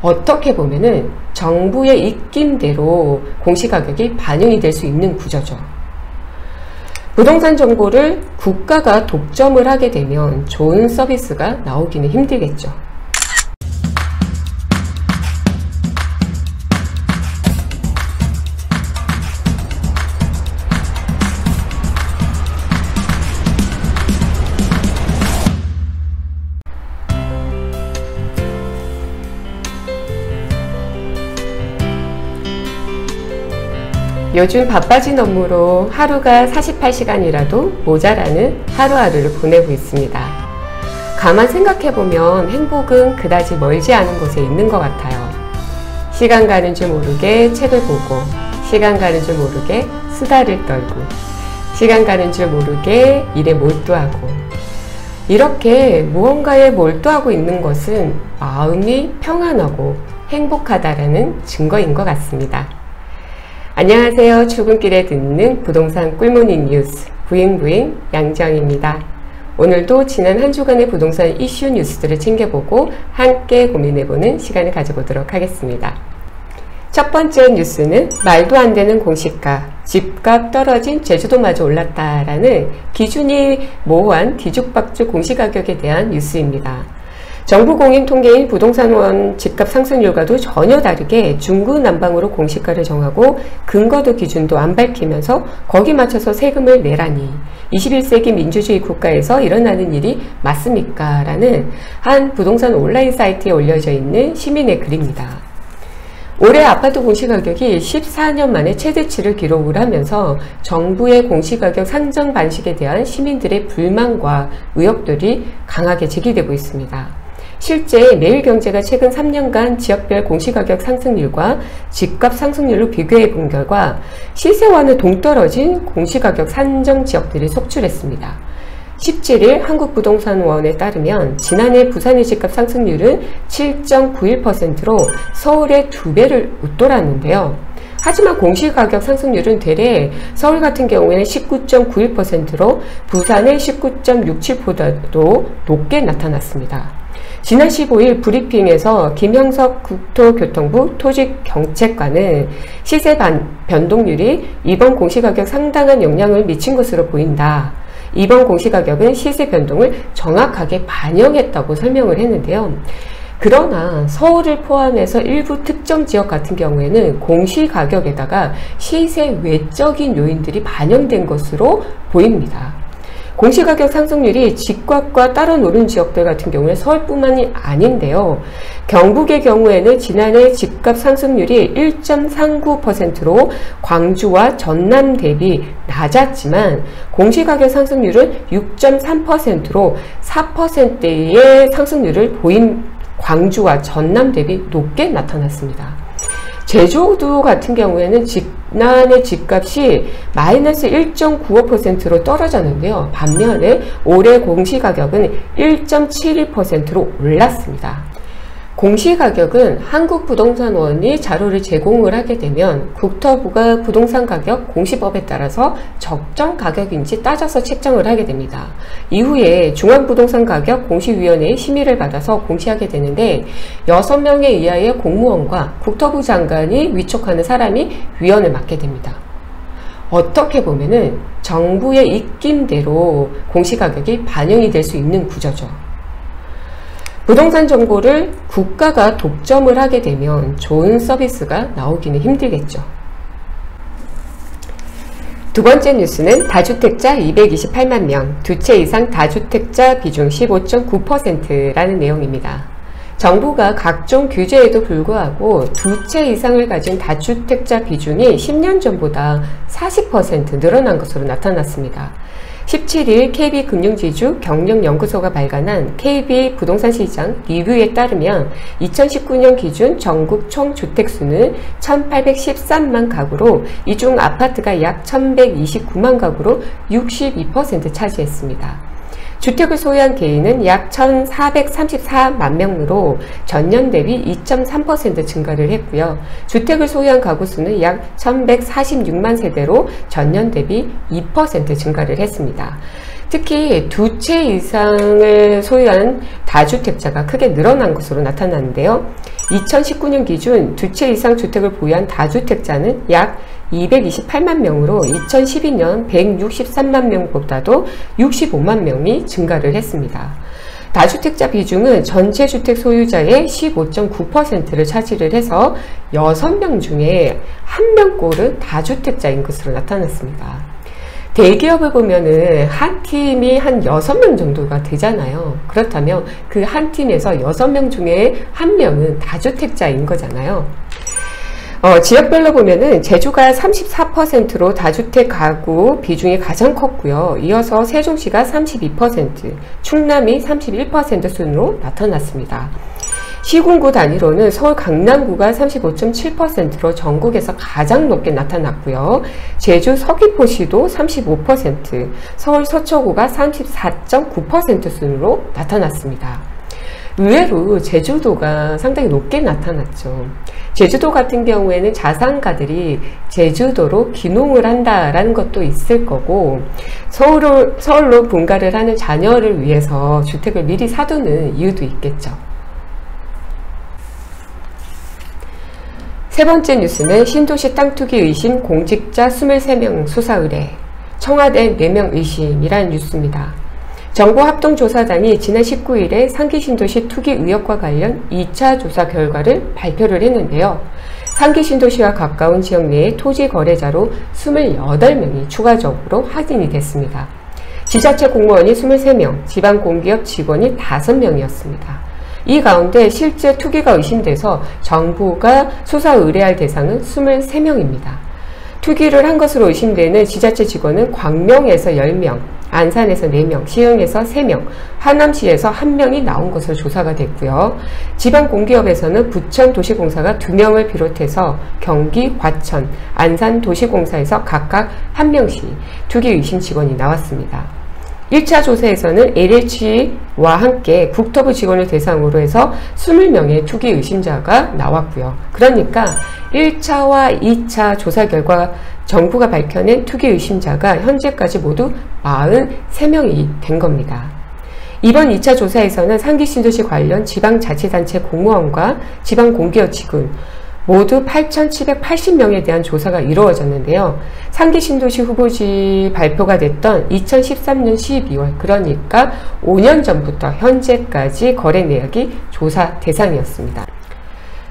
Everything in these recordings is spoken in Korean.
어떻게 보면은 정부의 입김대로 공시가격이 반영이 될 수 있는 구조죠. 부동산 정보를 국가가 독점을 하게 되면 좋은 서비스가 나오기는 힘들겠죠. 요즘 바빠진 업무로 하루가 48시간이라도 모자라는 하루하루를 보내고 있습니다. 가만 생각해보면 행복은 그다지 멀지 않은 곳에 있는 것 같아요. 시간 가는 줄 모르게 책을 보고, 시간 가는 줄 모르게 수다를 떨고, 시간 가는 줄 모르게 일에 몰두하고, 이렇게 무언가에 몰두하고 있는 것은 마음이 평안하고 행복하다라는 증거인 것 같습니다. 안녕하세요. 출근길에 듣는 부동산 꿀모닝 뉴스 부잉부잉 양정입니다. 오늘도 지난 한 주간의 부동산 이슈 뉴스들을 챙겨보고 함께 고민해보는 시간을 가져보도록 하겠습니다. 첫 번째 뉴스는 말도 안 되는 공시가, 집값 떨어진 제주도마저 올랐다라는 기준이 모호한 뒤죽박죽 공시가격에 대한 뉴스입니다. 정부 공인 통계인 부동산원 집값 상승률과도 전혀 다르게 중구난방으로 공시가를 정하고 근거도 기준도 안 밝히면서 거기 맞춰서 세금을 내라니 21세기 민주주의 국가에서 일어나는 일이 맞습니까? 라는 한 부동산 온라인 사이트에 올려져 있는 시민의 글입니다. 올해 아파트 공시가격이 14년 만에 최대치를 기록을 하면서 정부의 공시가격 산정 방식에 대한 시민들의 불만과 의혹들이 강하게 제기되고 있습니다. 실제 매일경제가 최근 3년간 지역별 공시가격 상승률과 집값 상승률로 비교해 본 결과 시세와는 동떨어진 공시가격 산정 지역들이 속출했습니다. 17일 한국부동산원에 따르면 지난해 부산의 집값 상승률은 7.91%로 서울의 2배를 웃돌았는데요. 하지만 공시가격 상승률은 대래 서울 같은 경우에는 19.91%로 부산의 19.67%보다도 높게 나타났습니다. 지난 15일 브리핑에서 김형석 국토교통부 토지경책관은 시세 변동률이 이번 공시가격 상당한 영향을 미친 것으로 보인다. 이번 공시가격은 시세 변동을 정확하게 반영했다고 설명을 했는데요. 그러나 서울을 포함해서 일부 특정 지역 같은 경우에는 공시가격에다가 시세 외적인 요인들이 반영된 것으로 보입니다. 공시가격 상승률이 집값과 따라 오른 지역들 같은 경우에 서울뿐만이 아닌데요. 경북의 경우에는 지난해 집값 상승률이 1.39%로 광주와 전남 대비 낮았지만 공시가격 상승률은 6.3%로 4%의 상승률을 보인 광주와 전남 대비 높게 나타났습니다. 제주도 같은 경우에는 지난해 집값이 마이너스 1.95%로 떨어졌는데요. 반면에 올해 공시가격은 1.71%로 올랐습니다. 공시가격은 한국부동산원이 자료를 제공을 하게 되면 국토부가 부동산 가격 공시법에 따라서 적정 가격인지 따져서 책정을 하게 됩니다. 이후에 중앙부동산가격 공시위원회의 심의를 받아서 공시하게 되는데 6명에 의하여 공무원과 국토부 장관이 위촉하는 사람이 위원을 맡게 됩니다. 어떻게 보면은 정부의 입김대로 공시가격이 반영이 될 수 있는 구조죠. 부동산 정보를 국가가 독점을 하게 되면 좋은 서비스가 나오기는 힘들겠죠. 두 번째 뉴스는 다주택자 228만 명, 2채 이상 다주택자 비중 15.9%라는 내용입니다. 정부가 각종 규제에도 불구하고 2채 이상을 가진 다주택자 비중이 10년 전보다 40% 늘어난 것으로 나타났습니다. 17일 KB금융지주 경영연구소가 발간한 KB 부동산 시장 리뷰에 따르면 2019년 기준 전국 총 주택수는 1813만 가구로 이 중 아파트가 약 1129만 가구로 62% 차지했습니다. 주택을 소유한 개인은 약 1434만 명으로 전년 대비 2.3% 증가를 했고요. 주택을 소유한 가구 수는 약 1146만 세대로 전년 대비 2% 증가를 했습니다. 특히 2채 이상을 소유한 다주택자가 크게 늘어난 것으로 나타났는데요. 2019년 기준 2채 이상 주택을 보유한 다주택자는 약 228만 명으로 2012년 163만 명보다도 65만 명이 증가를 했습니다. 다주택자 비중은 전체 주택 소유자의 15.9%를 차지를 해서 6명 중에 1명꼴은 다주택자인 것으로 나타났습니다. 대기업을 보면은 한 팀이 한 6명 정도가 되잖아요. 그렇다면 그 한 팀에서 6명 중에 1명은 다주택자인 거잖아요. 지역별로 보면은 제주가 34%로 다주택 가구 비중이 가장 컸고요. 이어서 세종시가 32%, 충남이 31% 순으로 나타났습니다. 시군구 단위로는 서울 강남구가 35.7%로 전국에서 가장 높게 나타났고요. 제주 서귀포시도 35%, 서울 서초구가 34.9% 순으로 나타났습니다. 의외로 제주도가 상당히 높게 나타났죠. 제주도 같은 경우에는 자산가들이 제주도로 귀농을 한다라는 것도 있을 거고, 서울로 분가를 하는 자녀를 위해서 주택을 미리 사두는 이유도 있겠죠. 세 번째 뉴스는 신도시 땅 투기 의심 공직자 23명 수사 의뢰, 청와대 4명 의심이라는 뉴스입니다. 정보합동조사단이 지난 19일에 상기 신도시 투기 의혹과 관련 2차 조사 결과를 발표를 했는데요. 상기 신도시와 가까운 지역 내의 토지 거래자로 28명이 추가적으로 확인이 됐습니다. 지자체 공무원이 23명, 지방공기업 직원이 5명이었습니다. 이 가운데 실제 투기가 의심돼서 정부가 수사 의뢰할 대상은 23명입니다. 투기를 한 것으로 의심되는 지자체 직원은 광명에서 10명, 안산에서 4명, 시흥에서 3명, 하남시에서 1명이 나온 것으로 조사가 됐고요. 지방공기업에서는 부천도시공사가 2명을 비롯해서 경기, 과천, 안산도시공사에서 각각 1명씩 투기 의심 직원이 나왔습니다. 1차 조사에서는 LH와 함께 국토부 직원을 대상으로 해서 20명의 투기 의심자가 나왔고요. 그러니까 1차와 2차 조사 결과 정부가 밝혀낸 투기 의심자가 현재까지 모두 43명이 된 겁니다. 이번 2차 조사에서는 상기 신도시 관련 지방자치단체 공무원과 지방공기업 직원 모두 8,780명에 대한 조사가 이루어졌는데요. 상기 신도시 후보지 발표가 됐던 2013년 12월, 그러니까 5년 전부터 현재까지 거래 내역이 조사 대상이었습니다.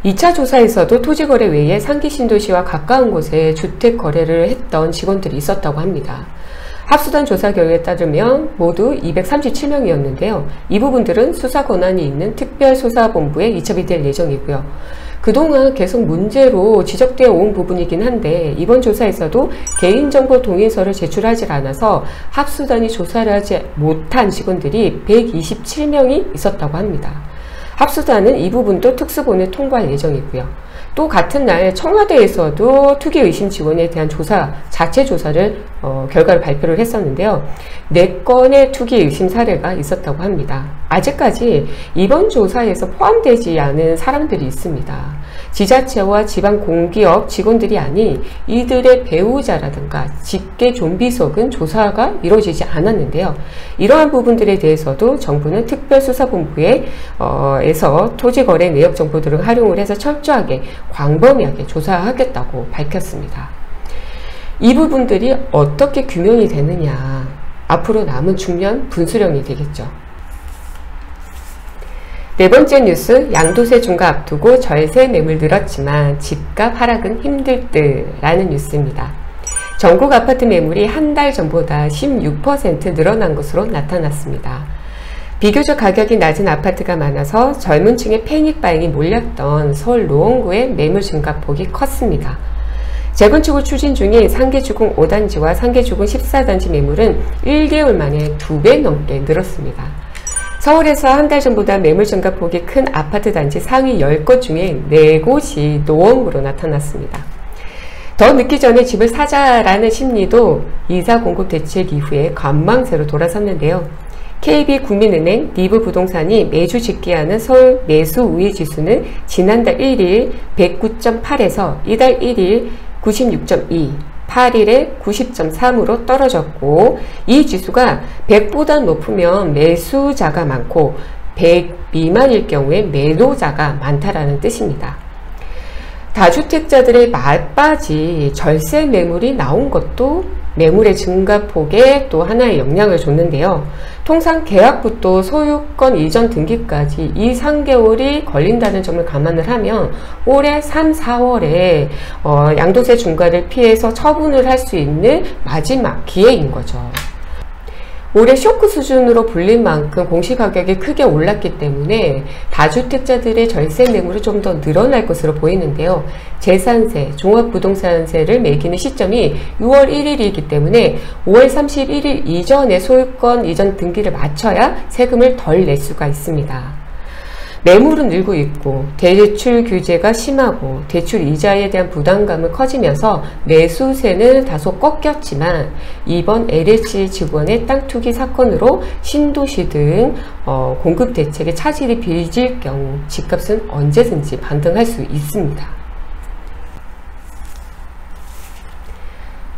2차 조사에서도 토지거래 외에 상기 신도시와 가까운 곳에 주택 거래를 했던 직원들이 있었다고 합니다. 합수단 조사 결과에 따르면 모두 237명이었는데요. 이 부분들은 수사 권한이 있는 특별수사본부에 이첩이 될 예정이고요. 그동안 계속 문제로 지적되어 온 부분이긴 한데 이번 조사에서도 개인정보 동의서를 제출하지 않아서 합수단이 조사를 하지 못한 직원들이 127명이 있었다고 합니다. 합수단은 이 부분도 특수본에 통보할 예정이고요. 또 같은 날 청와대에서도 투기 의심 직원에 대한 자체 조사를 결과를 발표를 했었는데요. 4건의 투기 의심 사례가 있었다고 합니다. 아직까지 이번 조사에서 포함되지 않은 사람들이 있습니다. 지자체와 지방공기업 직원들이 아닌 이들의 배우자라든가 직계 좀비속은 조사가 이루어지지 않았는데요. 이러한 부분들에 대해서도 정부는 특별수사본부에서 토지거래 내역 정보들을 활용을 해서 철저하게 광범위하게 조사하겠다고 밝혔습니다. 이 부분들이 어떻게 규명이 되느냐, 앞으로 남은 중요한 분수령이 되겠죠. 네 번째 뉴스, 양도세 중과 앞두고 절세 매물 늘었지만 집값 하락은 힘들 듯라는 뉴스입니다. 전국 아파트 매물이 한 달 전보다 16% 늘어난 것으로 나타났습니다. 비교적 가격이 낮은 아파트가 많아서 젊은 층의 패닉바잉이 몰렸던 서울 노원구의 매물 증가폭이 컸습니다. 재건축을 추진 중인 상계주공 5단지와 상계주공 14단지 매물은 1개월 만에 2배 넘게 늘었습니다. 서울에서 한 달 전보다 매물 증가폭이 큰 아파트 단지 상위 10곳 중에 4곳이 노원구로 나타났습니다. 더 늦기 전에 집을 사자라는 심리도 이사 공급 대책 이후에 관망세로 돌아섰는데요. KB국민은행, 리브부동산이 매주 집계하는 서울 매수 우위 지수는 지난달 1일 109.8에서 이달 1일 96.2, 8일에 90.3으로 떨어졌고, 이 지수가 100보다 높으면 매수자가 많고 100 미만일 경우에 매도자가 많다라는 뜻입니다. 다주택자들의 맞바지 절세 매물이 나온 것도 매물의 증가폭에 또 하나의 영향을 줬는데요. 통상 계약부터 소유권 이전 등기까지 2, 3개월이 걸린다는 점을 감안을 하면 올해 3, 4월에 양도세 중과를 피해서 처분을 할 수 있는 마지막 기회인 거죠. 올해 쇼크 수준으로 불린 만큼 공시가격이 크게 올랐기 때문에 다주택자들의 절세 매물이 좀 더 늘어날 것으로 보이는데요. 재산세, 종합부동산세를 매기는 시점이 6월 1일이기 때문에 5월 31일 이전에 소유권 이전 등기를 마쳐야 세금을 덜 낼 수가 있습니다. 매물은 늘고 있고 대출 규제가 심하고 대출 이자에 대한 부담감은 커지면서 매수세는 다소 꺾였지만 이번 LH 직원의 땅 투기 사건으로 신도시 등 공급 대책에 차질이 빚을 경우 집값은 언제든지 반등할 수 있습니다.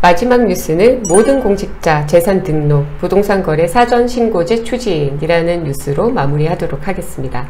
마지막 뉴스는 모든 공직자 재산 등록, 부동산 거래 사전 신고제 추진이라는 뉴스로 마무리하도록 하겠습니다.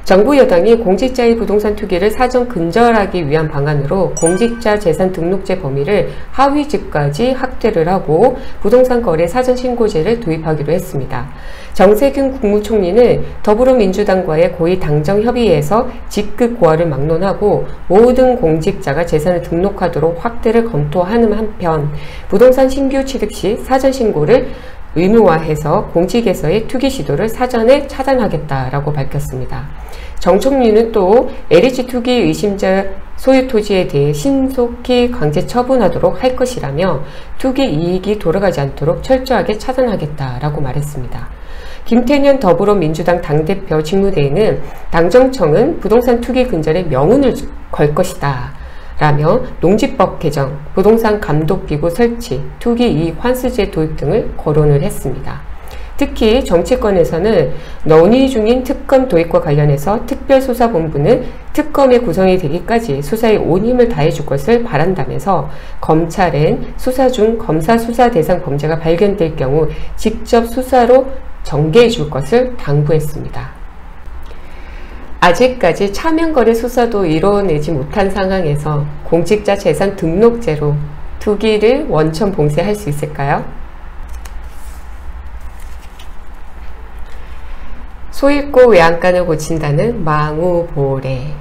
정부 여당이 공직자의 부동산 투기를 사전 근절하기 위한 방안으로 공직자 재산 등록제 범위를 하위직까지 확대를 하고 부동산 거래 사전 신고제를 도입하기로 했습니다. 정세균 국무총리는 더불어민주당과의 고위 당정 협의에서 직급 고하를 막론하고 모든 공직자가 재산을 등록하도록 확대를 검토하는 한편 부동산 신규 취득 시 사전 신고를 의무화해서 공직에서의 투기 시도를 사전에 차단하겠다라고 밝혔습니다. 정 총리는 또 LH 투기 의심자 소유 토지에 대해 신속히 강제 처분하도록 할 것이라며 투기 이익이 돌아가지 않도록 철저하게 차단하겠다라고 말했습니다. 김태년 더불어민주당 당대표 직무대행은 당정청은 부동산 투기 근절에 명운을 걸 것이다 라며 농지법 개정, 부동산 감독기구 설치, 투기 이익 환수제 도입 등을 거론을 했습니다. 특히 정치권에서는 논의 중인 특검 도입과 관련해서 특별수사본부는 특검의 구성이 되기까지 수사에 온 힘을 다해줄 것을 바란다면서 검찰엔 수사 중 검사 수사 대상 범죄가 발견될 경우 직접 수사로 전개해 줄 것을 당부했습니다. 아직까지 차명거래 수사도 이뤄내지 못한 상황에서 공직자 재산 등록제로 투기를 원천 봉쇄할 수 있을까요? 소잃고 외양간을 고친다는 망우보래,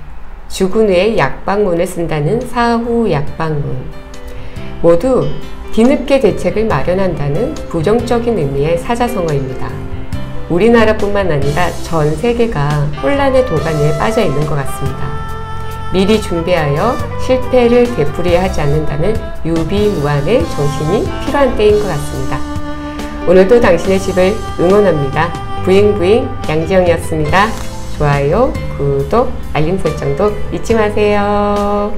죽은 후에 약방문을 쓴다는 사후약방문, 모두 뒤늦게 대책을 마련한다는 부정적인 의미의 사자성어입니다. 우리나라뿐만 아니라 전 세계가 혼란의 도가니에 빠져 있는 것 같습니다. 미리 준비하여 실패를 되풀이하지 않는다는 유비무환의 정신이 필요한 때인 것 같습니다. 오늘도 당신의 집을 응원합니다. 부잉부잉 양지영이었습니다. 좋아요, 구독, 알림 설정도 잊지 마세요.